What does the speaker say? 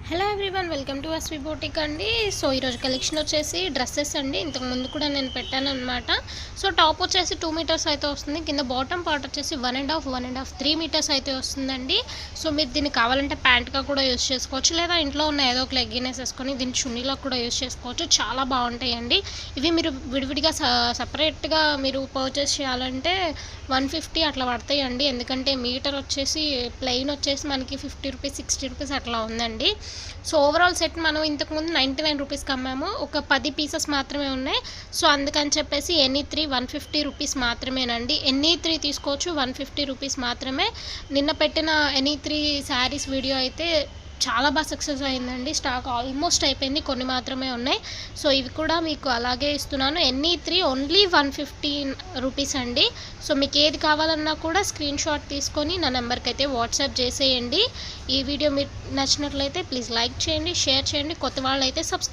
Hello everyone, welcome to SV boutique అండి. సో ఈరోజు కలెక్షన్ వచ్చేసి డ్రెస్సెస్ అండి. ఇంతకు ముందు కూడా నేను పెట్టాను అనమాట. సో టాప్ వచ్చేసి 2 మీటర్స్ అయితే వస్తుంది. కింద బాటమ్ పార్ట్ వచ్చేసి 1.5 3 మీటర్స్ అయితే వస్తుందండి. సో మీరు దీన్ని కావాలంటే ప్యాంట్గా కూడా యూస్ చేసుకోవచ్చు, లేదా ఇంట్లో ఉన్న ఏదో ఒక లెగ్గిన్ వేసేసుకొని దీన్ని చున్నీలో కూడా యూస్ చేసుకోవచ్చు. చాలా బాగుంటాయండి. ఇవి మీరు విడివిడిగా సపరేట్గా మీరు పర్చేస్ చేయాలంటే 150 అట్లా పడతాయండి. ఎందుకంటే మీటర్ వచ్చేసి ప్లెయిన్ వచ్చేసి మనకి 50 రూపీస్ 60 రూపీస్ అట్లా ఉందండి. సో ఓవరాల్ సెట్ మనం ఇంతకుముందు 99 రూపీస్కి అమ్మాము. ఒక 10 పీసెస్ మాత్రమే ఉన్నాయి. సో అందుకని చెప్పేసి ఎనీ 3 150 రూపీస్ మాత్రమేనండి. ఎనీ 3 తీసుకోవచ్చు, 150 రూపీస్ మాత్రమే. నిన్న పెట్టిన ఎనీ 3 శారీస్ వీడియో అయితే చాలా బాగా సక్సెస్ అయిందండి. స్టాక్ ఆల్మోస్ట్ అయిపోయింది, కొన్ని మాత్రమే ఉన్నాయి. సో ఇవి కూడా మీకు అలాగే ఇస్తున్నాను. ఎనీ 3 ఓన్లీ 150 రూపీస్ అండి. సో మీకు ఏది కావాలన్నా కూడా స్క్రీన్ షాట్ తీసుకొని నా నెంబర్కి అయితే వాట్సాప్ చేసేయండి. ఈ వీడియో మీకు నచ్చినట్లయితే ప్లీజ్ లైక్ చేయండి, షేర్ చేయండి. కొత్త వాళ్ళు అయితే సబ్స్క్రైబ్